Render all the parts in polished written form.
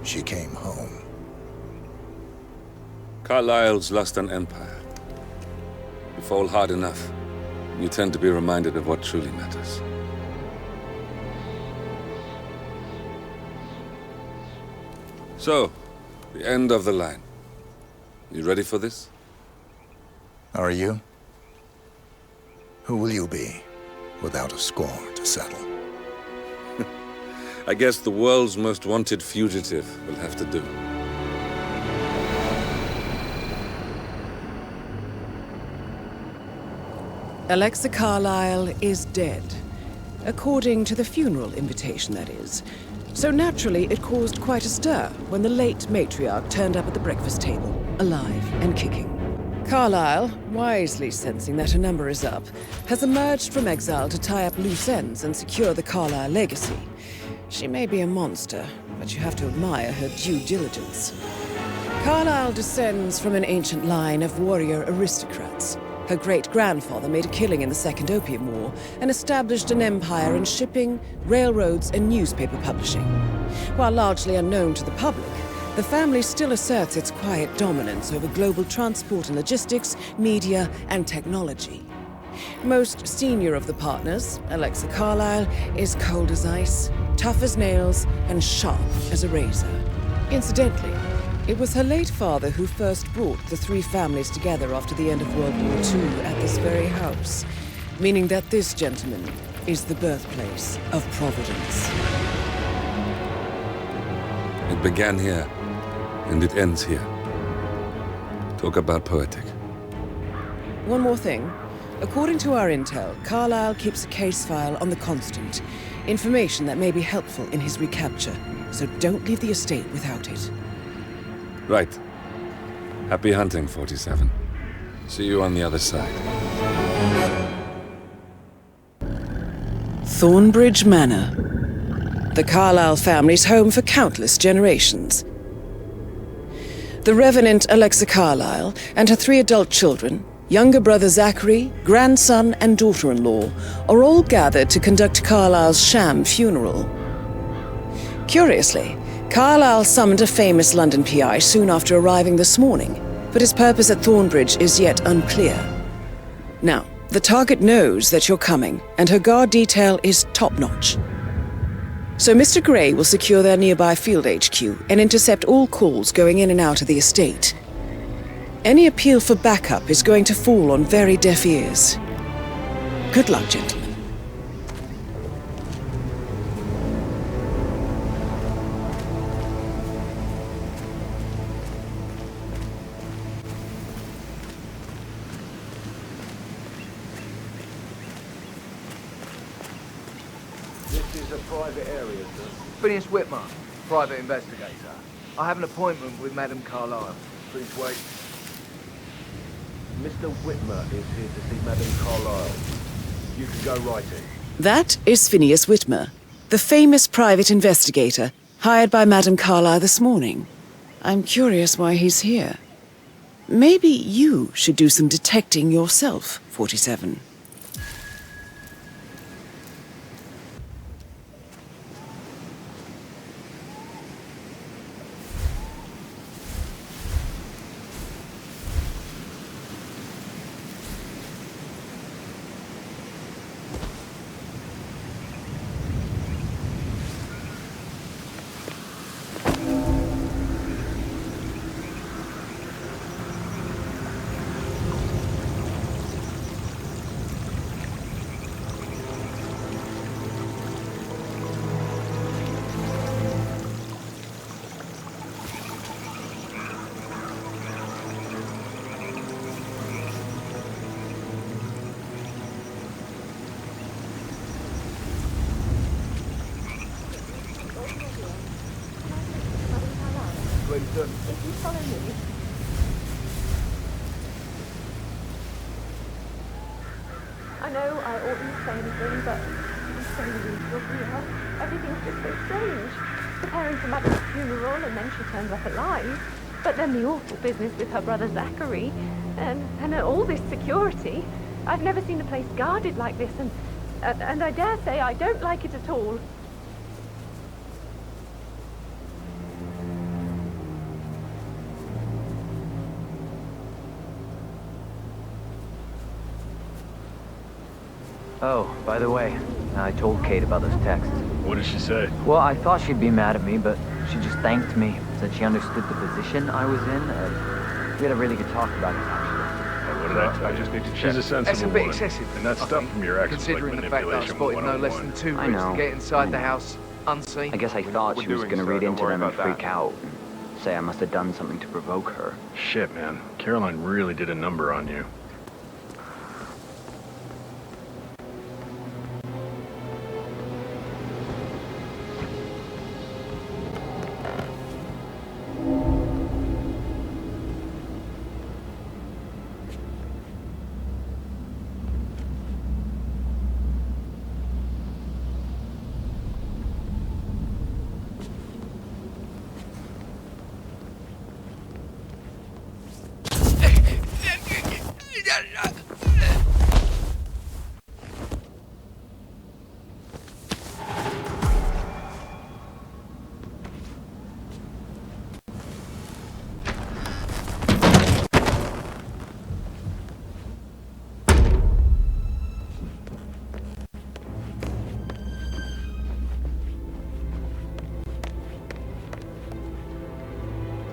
she came home. Carlyle's lost an empire. You fall hard enough, you tend to be reminded of what truly matters. So, the end of the line. You ready for this? Are you? Who will you be, without a score to settle? I guess the world's most wanted fugitive will have to do. Alexa Carusle is dead. According to the funeral invitation, that is. So naturally, it caused quite a stir when the late matriarch turned up at the breakfast table, alive and kicking. Carlyle, wisely sensing that her number is up, has emerged from exile to tie up loose ends and secure the Carlyle legacy. She may be a monster, but you have to admire her due diligence. Carlyle descends from an ancient line of warrior aristocrats. Her great-grandfather made a killing in the Second Opium War and established an empire in shipping, railroads, and newspaper publishing. While largely unknown to the public, the family still asserts its quiet dominance over global transport and logistics, media, and technology. Most senior of the partners, Alexa Carusle, is cold as ice, tough as nails, and sharp as a razor. Incidentally, it was her late father who first brought the three families together after the end of World War II at this very house, meaning that this gentleman is the birthplace of Providence. It began here, and it ends here. Talk about poetic. One more thing. According to our intel, Carlyle keeps a case file on the Constant. Information that may be helpful in his recapture, so don't leave the estate without it. Right. Happy hunting, 47. See you on the other side. Thornbridge Manor. The Carlyle family's home for countless generations. The Revenant Alexa Carlyle and her 3 adult children, younger brother Zachary, grandson and daughter-in-law, are all gathered to conduct Carlyle's sham funeral. Curiously, Carlyle summoned a famous London PI soon after arriving this morning, but his purpose at Thornbridge is yet unclear. Now, the target knows that you're coming, and her guard detail is top-notch. So Mr. Gray will secure their nearby field HQ and intercept all calls going in and out of the estate. Any appeal for backup is going to fall on very deaf ears. Good luck, gentlemen. This is a private area, sir. Phineas Whitmer, private investigator. I have an appointment with Madame Carlyle. Please wait. Mr. Whitmer is here to see Madame Carlyle. You can go right in. That is Phineas Whitmer, the famous private investigator hired by Madame Carlyle this morning. I'm curious why he's here. Maybe you should do some detecting yourself, 47. If you follow me. I know I oughtn't say anything, but I'm so relieved you're here. Everything's just so strange. Preparing for Mother's funeral, and then she turns up alive. But then the awful business with her brother Zachary, and all this security. I've never seen the place guarded like this, and I dare say I don't like it at all. Oh, by the way, I told Kate about those texts. What did she say? Well, I thought she'd be mad at me, but she just thanked me. Said she understood the position I was in. We had a really good talk about it, actually. What did I tell you? just need to check. She's a sensible That's a bit woman. excessive. And that I stuff think, from your ex was like considering the fact that I manipulation spotted no less 101. than 2 I routes know. to get inside the house unseen. I guess I thought we're she was doing, going to sir. read Don't into worry them and about that. freak out. And say I must have done something to provoke her. Shit, man. Caroline really did a number on you.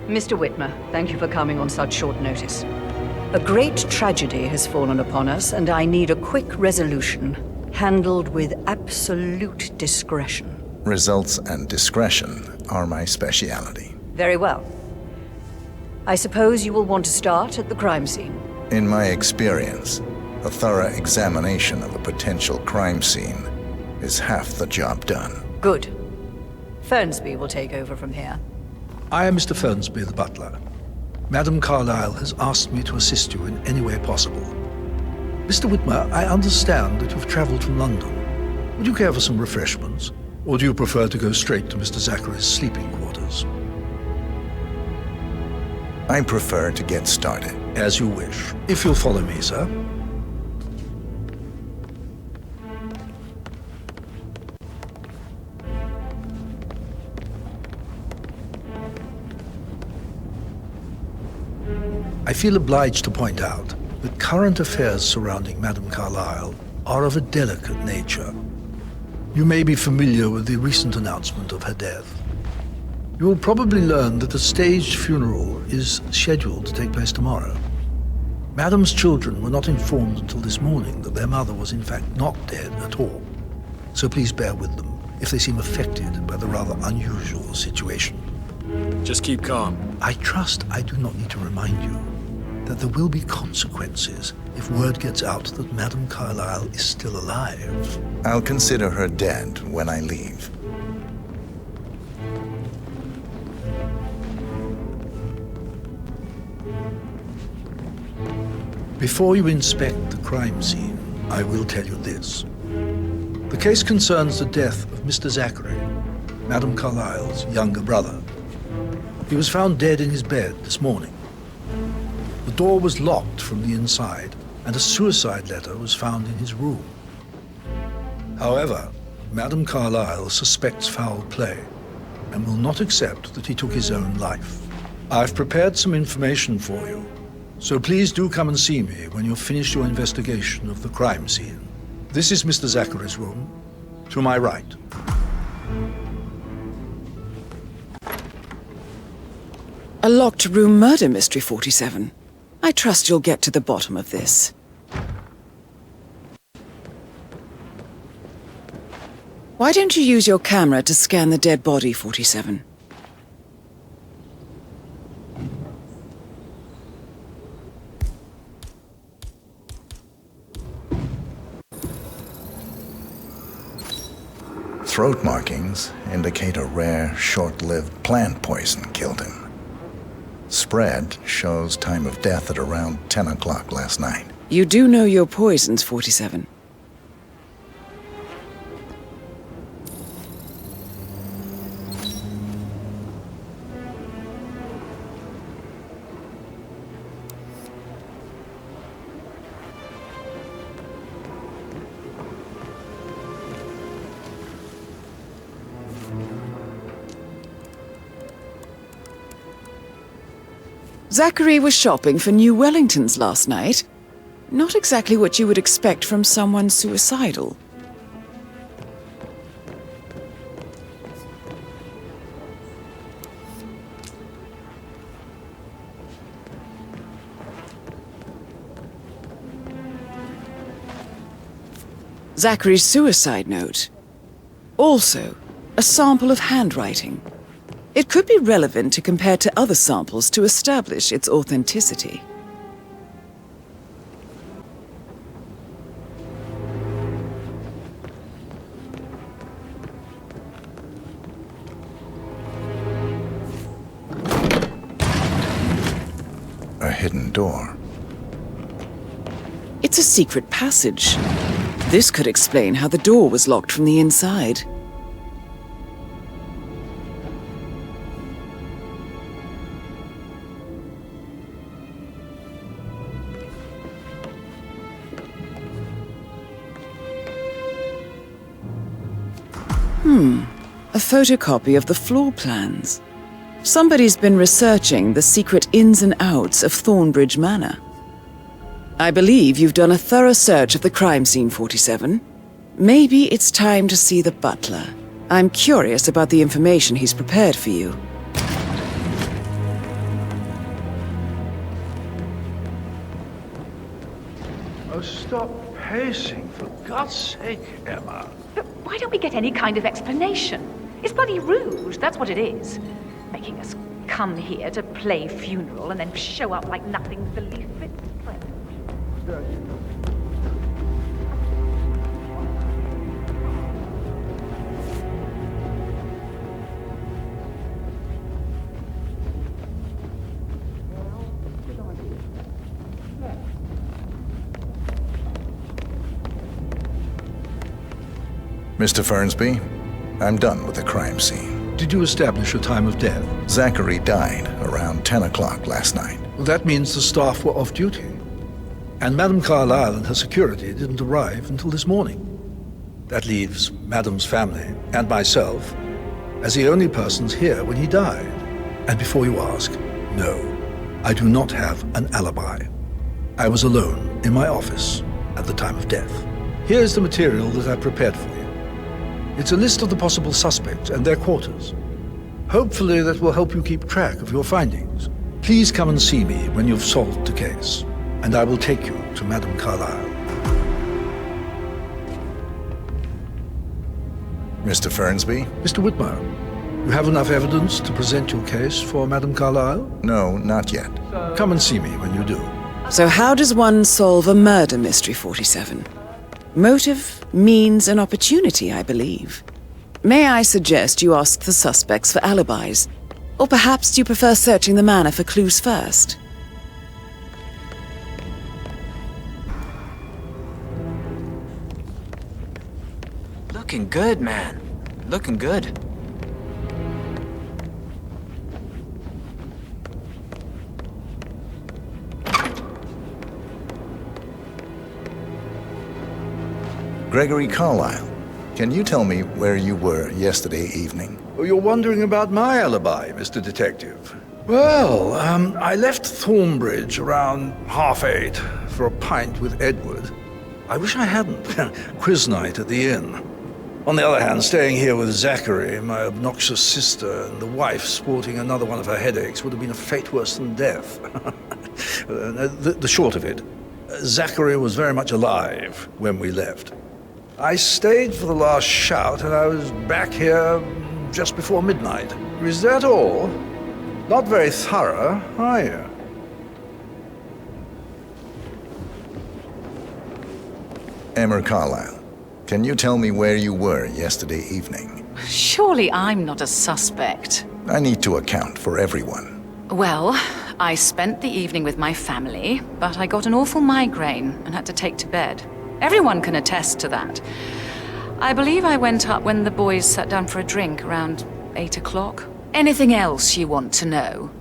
Mr. Whitmer, thank you for coming on such short notice. A great tragedy has fallen upon us, and I need a quick resolution, handled with absolute discretion. Results and discretion are my speciality. Very well. I suppose you will want to start at the crime scene. In my experience, a thorough examination of a potential crime scene is half the job done. Good. Fernsby will take over from here. I am Mr. Fernsby, the butler. Madame Carlyle has asked me to assist you in any way possible. Mr. Whitmer, I understand that you've traveled from London. Would you care for some refreshments? Or do you prefer to go straight to Mr. Zachary's sleeping quarters? I prefer to get started. As you wish. If you'll follow me, sir. I feel obliged to point out that current affairs surrounding Madame Carlyle are of a delicate nature. You may be familiar with the recent announcement of her death. You will probably learn that a staged funeral is scheduled to take place tomorrow. Madame's children were not informed until this morning that their mother was in fact not dead at all. So please bear with them if they seem affected by the rather unusual situation. Just keep calm. I trust I do not need to remind you that there will be consequences if word gets out that Madame Carlyle is still alive. I'll consider her dead when I leave. Before you inspect the crime scene, I will tell you this. The case concerns the death of Mr. Zachary, Madame Carlyle's younger brother. He was found dead in his bed this morning. The door was locked from the inside, and a suicide letter was found in his room. However, Madame Carlyle suspects foul play and will not accept that he took his own life. I've prepared some information for you, so please do come and see me when you've finished your investigation of the crime scene. This is Mr. Zachary's room, to my right. A locked room murder mystery, 47. I trust you'll get to the bottom of this. Why don't you use your camera to scan the dead body, 47? Throat markings indicate a rare, short-lived plant poison killed him. Spread shows time of death at around 10 o'clock last night. You do know your poisons, 47. Zachary was shopping for new Wellingtons last night. Not exactly what you would expect from someone suicidal. Zachary's suicide note. Also, a sample of handwriting. It could be relevant to compare to other samples to establish its authenticity. A hidden door. It's a secret passage. This could explain how the door was locked from the inside. A photocopy of the floor plans. Somebody's been researching the secret ins and outs of Thornbridge Manor. I believe you've done a thorough search of the crime scene, 47. Maybe it's time to see the butler. I'm curious about the information he's prepared for you. Oh, stop pacing, for God's sake, Emma. But why don't we get any kind of explanation? It's bloody rude, that's what it is. Making us come here to play funeral and then show up like nothing's the least bit stressed. Mr. Fernsby, I'm done with the crime scene. Did you establish a time of death? Zachary died around 10 o'clock last night. Well, that means the staff were off duty. And Madame Carlisle and her security didn't arrive until this morning. That leaves Madame's family and myself as the only persons here when he died. And before you ask, no, I do not have an alibi. I was alone in my office at the time of death. Here's the material that I prepared for you. It's a list of the possible suspects and their quarters. Hopefully that will help you keep track of your findings. Please come and see me when you've solved the case, and I will take you to Madame Carlisle. Mr. Fernsby? Mr. Whitmer, you have enough evidence to present your case for Madame Carlisle? No, not yet. Come and see me when you do. So how does one solve a murder mystery, 47? Motive, means, and opportunity, I believe. May I suggest you ask the suspects for alibis? Or perhaps do you prefer searching the manor for clues first? Looking good, man. Looking good. Gregory Carlisle, can you tell me where you were yesterday evening? Oh, you're wondering about my alibi, Mr. Detective. Well, I left Thornbridge around 8:30 for a pint with Edward. I wish I hadn't. Quiz night at the inn. On the other hand, staying here with Zachary, my obnoxious sister, and the wife sporting another one of her headaches would have been a fate worse than death. The short of it, Zachary was very much alive when we left. I stayed for the last shout, and I was back here just before midnight. Is that all? Not very thorough, are you? Emma Carlisle, can you tell me where you were yesterday evening? Surely I'm not a suspect. I need to account for everyone. Well, I spent the evening with my family, but I got an awful migraine and had to take to bed. Everyone can attest to that. I believe I went up when the boys sat down for a drink around 8 o'clock. Anything else you want to know?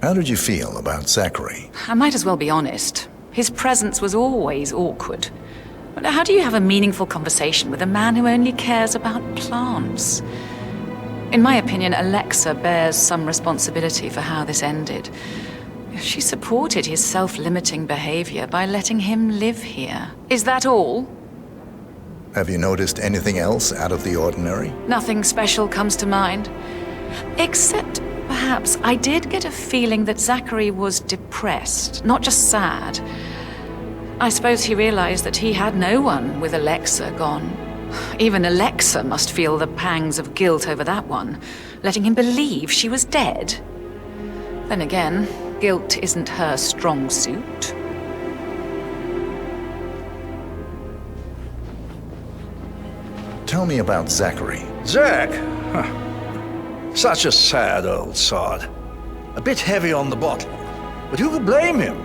How did you feel about Zachary? I might as well be honest. His presence was always awkward. But how do you have a meaningful conversation with a man who only cares about plants? In my opinion, Alexa bears some responsibility for how this ended. She supported his self-limiting behavior by letting him live here. Is that all? Have you noticed anything else out of the ordinary? Nothing special comes to mind. Except, perhaps, I did get a feeling that Zachary was depressed, not just sad. I suppose he realized that he had no one with Alexa gone. Even Alexa must feel the pangs of guilt over that one, letting him believe she was dead. Then again, guilt isn't her strong suit. Tell me about Zachary. Zack? Huh. Such a sad old sod. A bit heavy on the bottle. But who could blame him?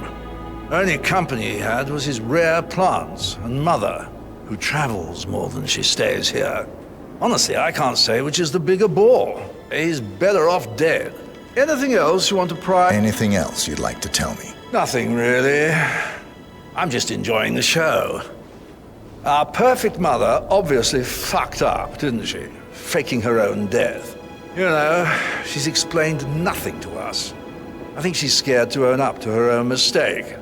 Only company he had was his rare plants and mother, who travels more than she stays here. Honestly, I can't say which is the bigger bore. He's better off dead. Anything else you want to pry? Anything else you'd like to tell me? Nothing, really. I'm just enjoying the show. Our perfect mother obviously fucked up, didn't she? Faking her own death. You know, she's explained nothing to us. I think she's scared to own up to her own mistake.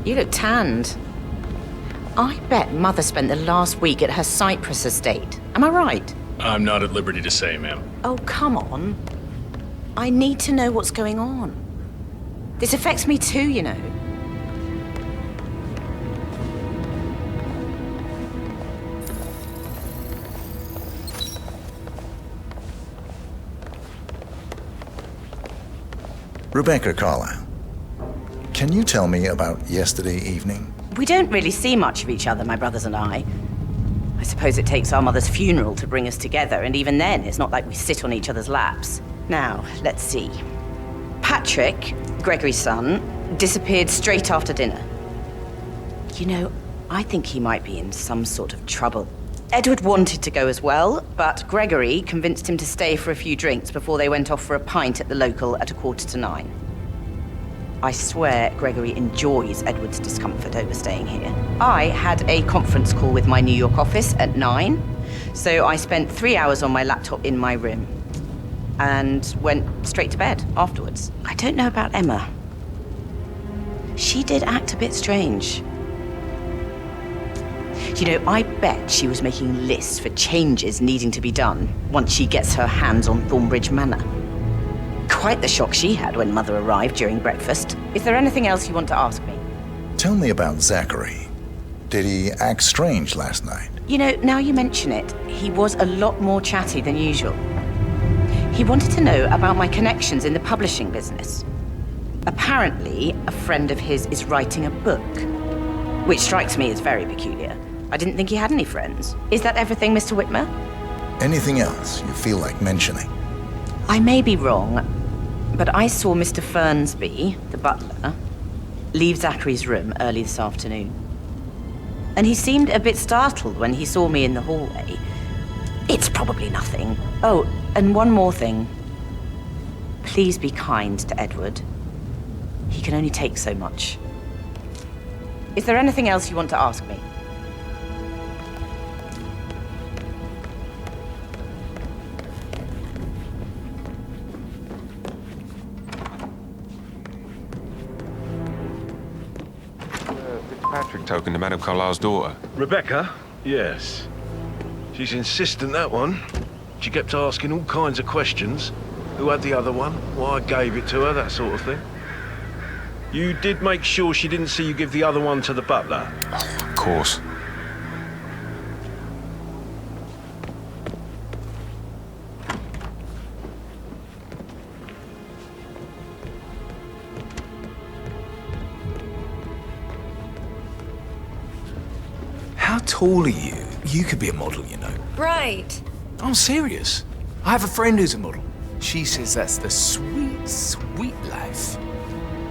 You look tanned. I bet Mother spent the last week at her Cyprus estate. Am I right? I'm not at liberty to say, ma'am. Oh, come on. I need to know what's going on. This affects me too, you know. Rebecca Carlisle, can you tell me about yesterday evening? We don't really see much of each other, my brothers and I. I suppose it takes our mother's funeral to bring us together, and even then, it's not like we sit on each other's laps. Now, let's see. Patrick, Gregory's son, disappeared straight after dinner. You know, I think he might be in some sort of trouble. Edward wanted to go as well, but Gregory convinced him to stay for a few drinks before they went off for a pint at the local at 9:15. I swear Gregory enjoys Edward's discomfort over staying here. I had a conference call with my New York office at 9, so I spent 3 hours on my laptop in my room and went straight to bed afterwards. I don't know about Emma. She did act a bit strange. You know, I bet she was making lists for changes needing to be done once she gets her hands on Thornbridge Manor. Quite the shock she had when Mother arrived during breakfast. Is there anything else you want to ask me? Tell me about Zachary. Did he act strange last night? You know, now you mention it, he was a lot more chatty than usual. He wanted to know about my connections in the publishing business. Apparently, a friend of his is writing a book, which strikes me as very peculiar. I didn't think he had any friends. Is that everything, Mr. Whitmer? Anything else you feel like mentioning? I may be wrong, but I saw Mr. Fernsby, the butler, leave Zachary's room early this afternoon. And he seemed a bit startled when he saw me in the hallway. It's probably nothing. Oh, and one more thing. Please be kind to Edward. He can only take so much. Is there anything else you want to ask me? Patrick token to Madame Carlisle's daughter. Rebecca? Yes. She's insistent, that one. She kept asking all kinds of questions. Who had the other one? Why I gave it to her, that sort of thing. You did make sure she didn't see you give the other one to the butler? Of course. How tall are you? You could be a model, you know. Right. I'm serious. I have a friend who's a model. She says that's the sweet, sweet life.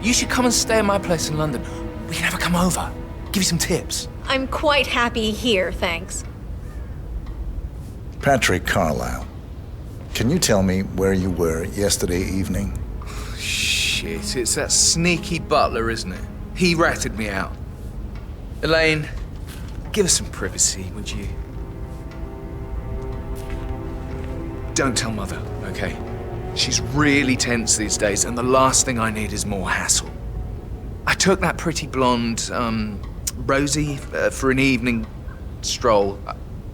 You should come and stay at my place in London. We can have her come over. Give you some tips. I'm quite happy here, thanks. Patrick Carlisle, can you tell me where you were yesterday evening? Shit, it's that sneaky butler, isn't it? He ratted me out. Elaine, give us some privacy, would you? Don't tell Mother, okay? She's really tense these days, and the last thing I need is more hassle. I took that pretty blonde, Rosie, for an evening stroll.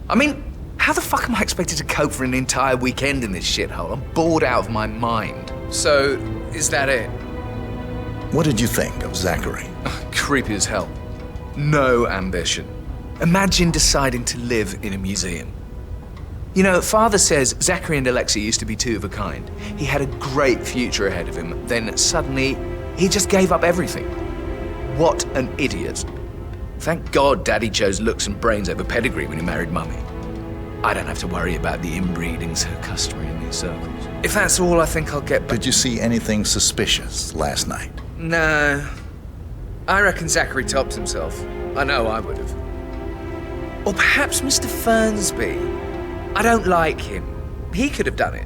I mean, how the fuck am I expected to cope for an entire weekend in this shithole? I'm bored out of my mind. So, is that it? What did you think of Zachary? Creepy as hell. No ambition. Imagine deciding to live in a museum. You know, Father says Zachary and Alexa used to be two of a kind. He had a great future ahead of him. Then suddenly, he just gave up everything. What an idiot. Thank God Daddy chose looks and brains over pedigree when he married Mummy. I don't have to worry about the inbreeding so customary in these circles. If that's all, I think I'll get... Did you see anything suspicious last night? No. I reckon Zachary topped himself. I know I would have. Or perhaps Mr. Fernsby. I don't like him. He could have done it.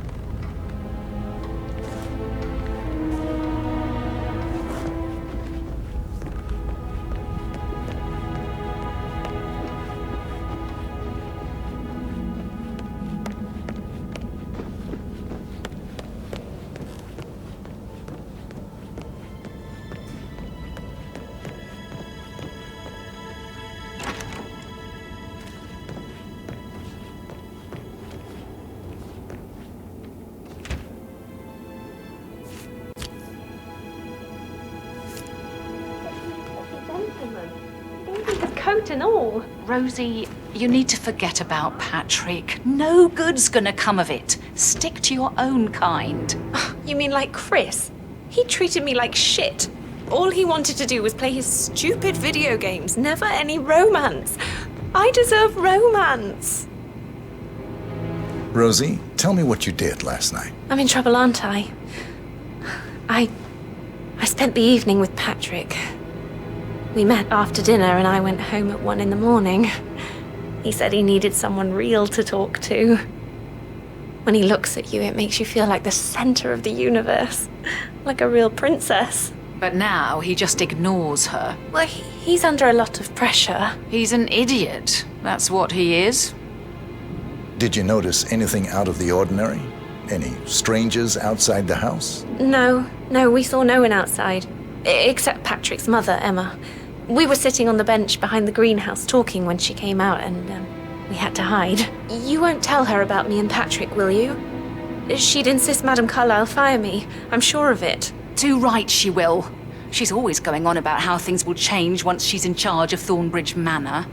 Coat and all. Rosie, you need to forget about Patrick. No good's gonna come of it. Stick to your own kind. You mean like Chris? He treated me like shit. All he wanted to do was play his stupid video games, never any romance. I deserve romance. Rosie, tell me what you did last night. I'm in trouble, aren't I? I spent the evening with Patrick. We met after dinner and I went home at 1 a.m. He said he needed someone real to talk to. When he looks at you, it makes you feel like the center of the universe. Like a real princess. But now he just ignores her. Well, he's under a lot of pressure. He's an idiot. That's what he is. Did you notice anything out of the ordinary? Any strangers outside the house? No, we saw no one outside. Except Patrick's mother, Emma. We were sitting on the bench behind the greenhouse talking when she came out and we had to hide. You won't tell her about me and Patrick, will you? She'd insist Madame Carlisle fire me. I'm sure of it. Too right she will. She's always going on about how things will change once she's in charge of Thornbridge Manor.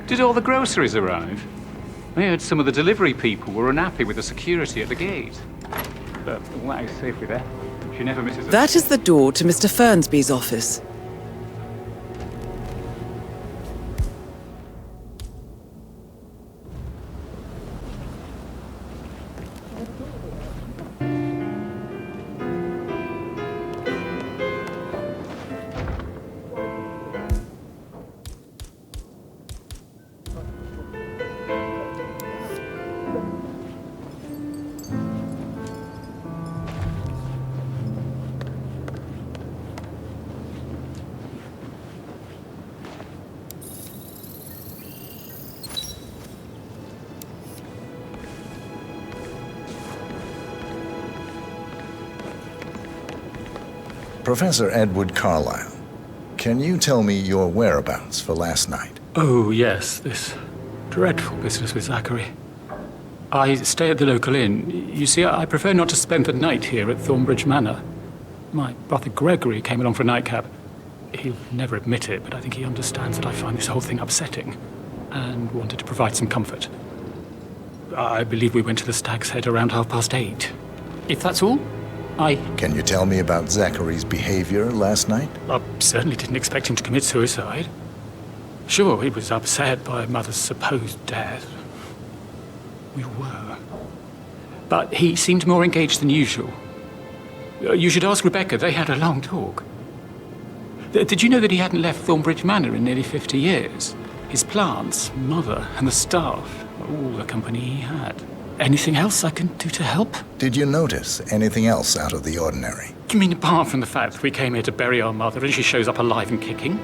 Did all the groceries arrive? I heard some of the delivery people were unhappy with the security at the gate. But Wax is safely there. She never misses a... That is the door to Mr. Fernsby's office. Professor Edward Carlyle, can you tell me your whereabouts for last night? Oh, yes, this dreadful business with Zachary. I stay at the local inn. You see, I prefer not to spend the night here at Thornbridge Manor. My brother Gregory came along for a nightcap. He'll never admit it, but I think he understands that I find this whole thing upsetting and wanted to provide some comfort. I believe we went to the Stag's Head around 8:30. If that's all, Can you tell me about Zachary's behavior last night? I certainly didn't expect him to commit suicide. Sure, he was upset by Mother's supposed death. We were. But he seemed more engaged than usual. You should ask Rebecca. They had a long talk. Did you know that he hadn't left Thornbridge Manor in nearly 50 years? His plants, Mother, and the staff were all the company he had. Anything else I can do to help? Did you notice anything else out of the ordinary? You mean apart from the fact that we came here to bury our mother and she shows up alive and kicking?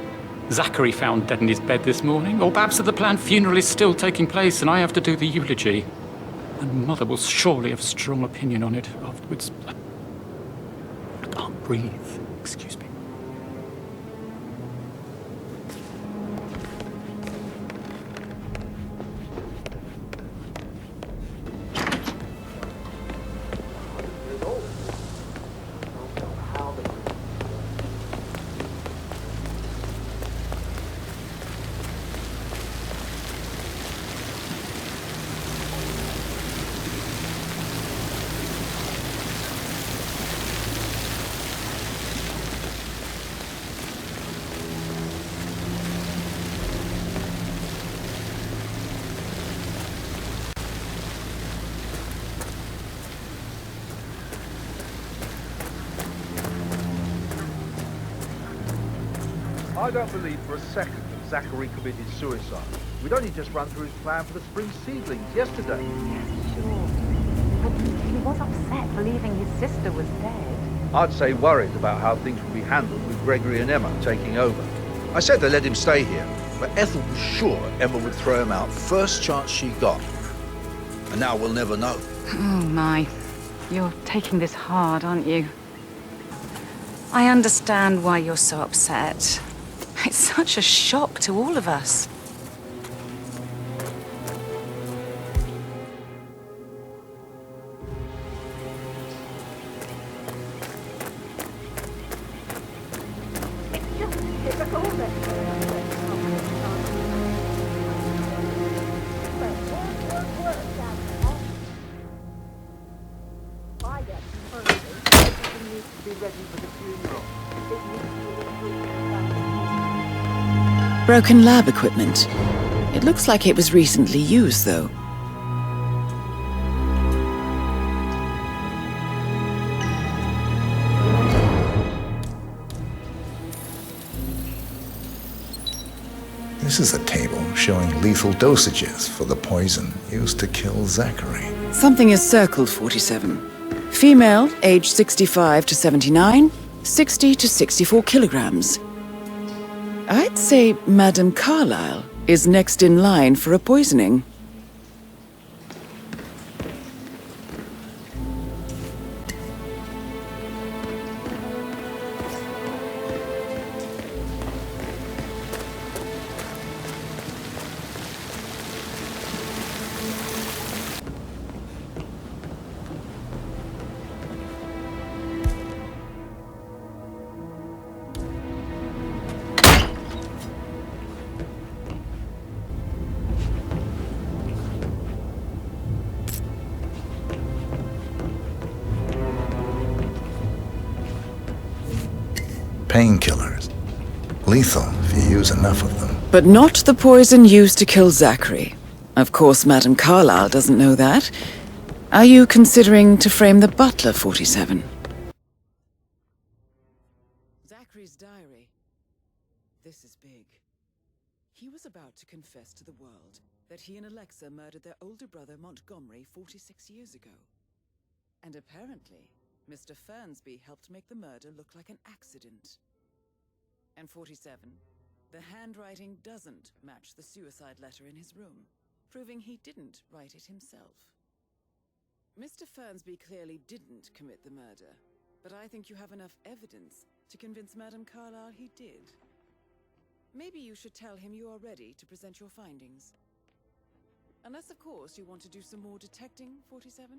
Zachary found dead in his bed this morning? Or perhaps that the planned funeral is still taking place and I have to do the eulogy? And Mother will surely have a strong opinion on it afterwards. I can't breathe. Excuse me. I don't believe for a second that Zachary committed suicide. We'd only just run through his plan for the spring seedlings yesterday. Yes, sure. But he was upset believing his sister was dead. I'd say worried about how things would be handled with Gregory and Emma taking over. I said to let him stay here, but Ethel was sure Emma would throw him out first chance she got. And now we'll never know. Oh, my. You're taking this hard, aren't you? I understand why you're so upset. It's such a shock to all of us. Broken lab equipment. It looks like it was recently used, though. This is a table showing lethal dosages for the poison used to kill Zachary. Something is circled, 47. Female, age 65 to 79, 60 to 64 kilograms. I'd say Madame Carlyle is next in line for a poisoning. Painkillers. Lethal if you use enough of them. But not the poison used to kill Zachary. Of course, Madame Carlyle doesn't know that. Are you considering to frame the butler, 47? Zachary's diary. This is big. He was about to confess to the world that he and Alexa murdered their older brother Montgomery 46 years ago. And apparently, Mr. Fernsby helped make the murder look like an accident. And 47, the handwriting doesn't match the suicide letter in his room, proving he didn't write it himself. Mr. Fernsby clearly didn't commit the murder, but I think you have enough evidence to convince Madame Carlisle he did. Maybe you should tell him you are ready to present your findings. Unless, of course, you want to do some more detecting, 47?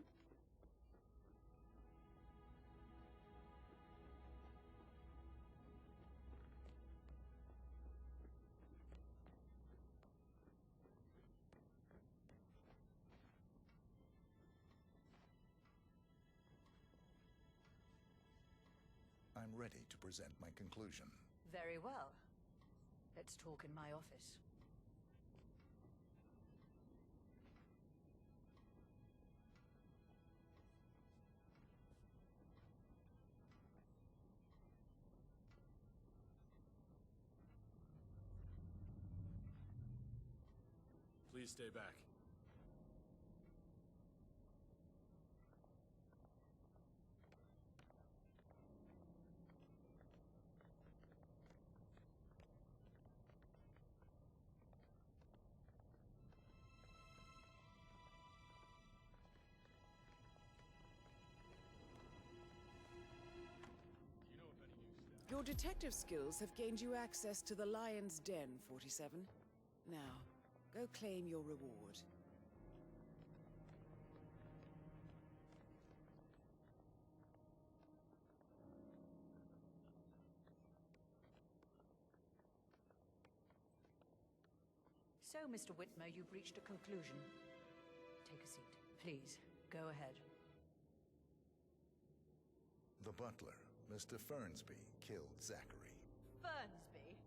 I'm ready to present my conclusion. Very well. Let's talk in my office. Please stay back. Your detective skills have gained you access to the Lion's Den, 47. Now, go claim your reward. So, Mr. Whitmer, you've reached a conclusion. Take a seat. Please, go ahead. The butler, Mr. Fernsby, killed Zachary. Fernsby?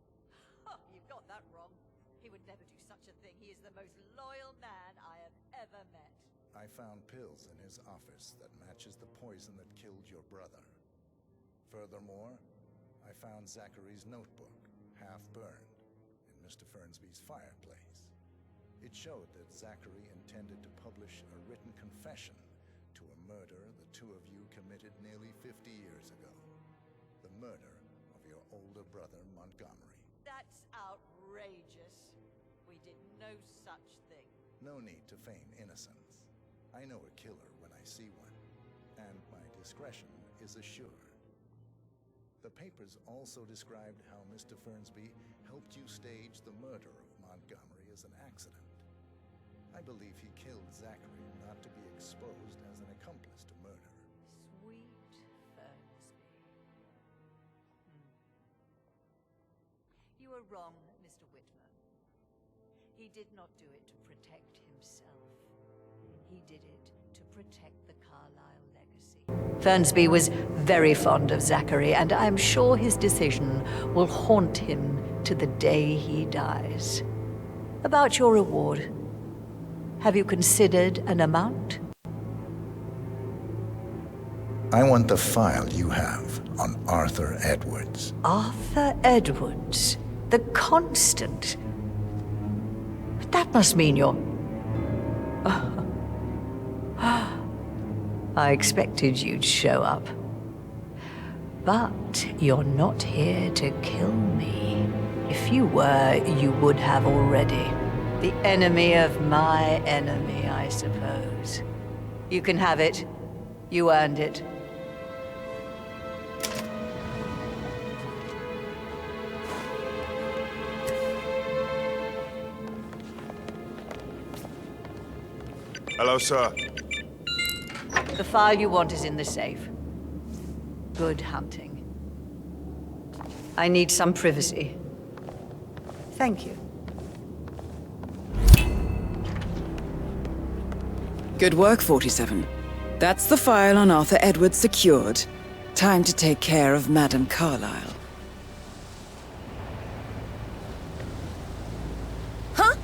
Oh, you've got that wrong. He would never do such a thing. He is the most loyal man I have ever met. I found pills in his office that matches the poison that killed your brother. Furthermore, I found Zachary's notebook, half burned, in Mr. Fernsby's fireplace. It showed that Zachary intended to publish a written confession to a murder the two of you committed nearly 50 years ago. The murder of your older brother, Montgomery. That's outrageous. We did no such thing. No need to feign innocence. I know a killer when I see one, and my discretion is assured. The papers also described how Mr. Fernsby helped you stage the murder of Montgomery as an accident. I believe he killed Zachary not to be exposed as an accomplice to murder. Sweet Fernsby. You are wrong, Mr. Whitmer. He did not do it to protect himself. He did it to protect the Carlisle legacy. Fernsby was very fond of Zachary, and I'm sure his decision will haunt him to the day he dies. About your reward, have you considered an amount? I want the file you have on Arthur Edwards. Arthur Edwards, the Constant. That must mean you're... I expected you'd show up. But you're not here to kill me. If you were, you would have already. The enemy of my enemy, I suppose. You can have it. You earned it. Hello, sir. The file you want is in the safe. Good hunting. I need some privacy. Thank you. Good work, 47. That's the file on Arthur Edwards secured. Time to take care of Madame Carlisle. Huh?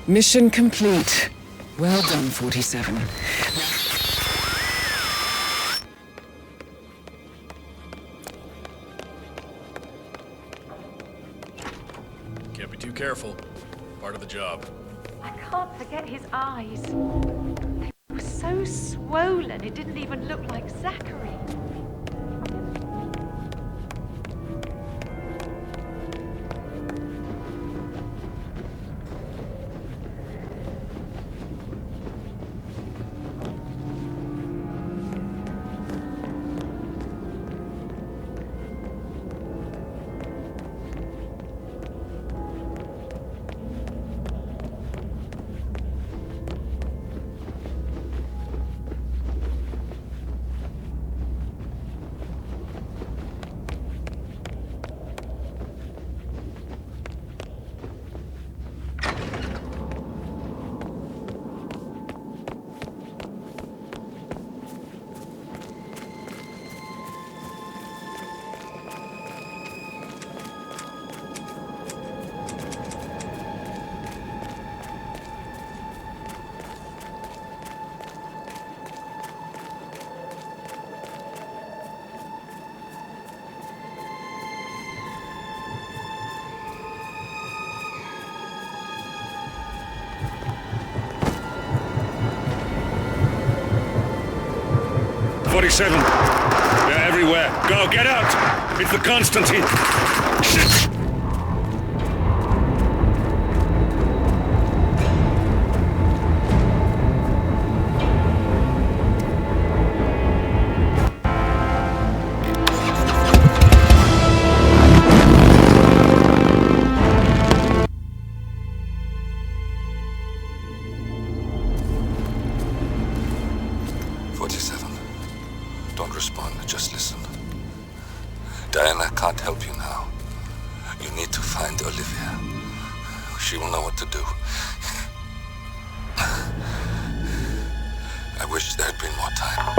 Mission complete. Well done, 47. Can't be too careful. Part of the job. I can't forget his eyes. They were so swollen, it didn't even look like Zachary. 47. They're everywhere. Go, get out! It's the Constantine! Shit! Don't respond, just listen. Diana can't help you now. You need to find Olivia. She will know what to do. I wish there had been more time.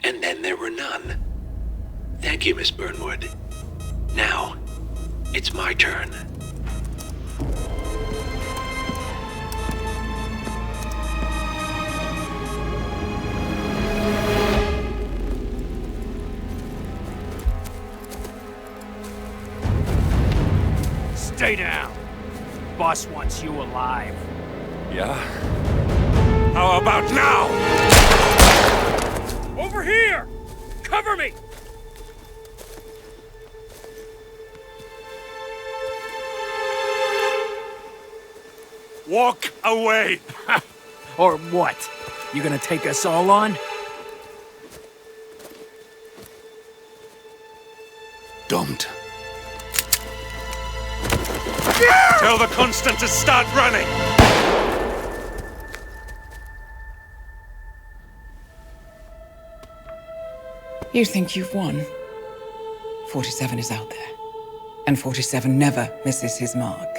And then there were none. Thank you, Miss Burnwood. Now, it's my turn. Stay down. Boss wants you alive. Yeah? How about now? Over here! Cover me! Walk away! Or what? You gonna take us all on? Don't. Tell the Constant to start running! You think you've won? 47 is out there. And 47 never misses his mark.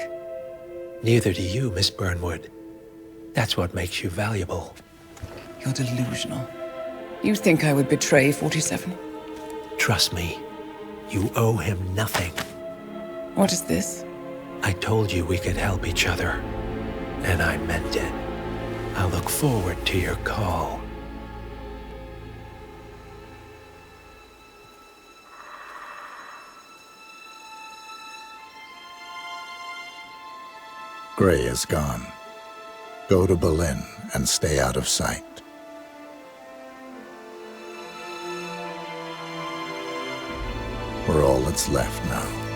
Neither do you, Miss Burnwood. That's what makes you valuable. You're delusional. You think I would betray 47? Trust me, you owe him nothing. What is this? I told you we could help each other, and I meant it. I'll look forward to your call. Gray is gone. Go to Berlin and stay out of sight. We're all that's left now.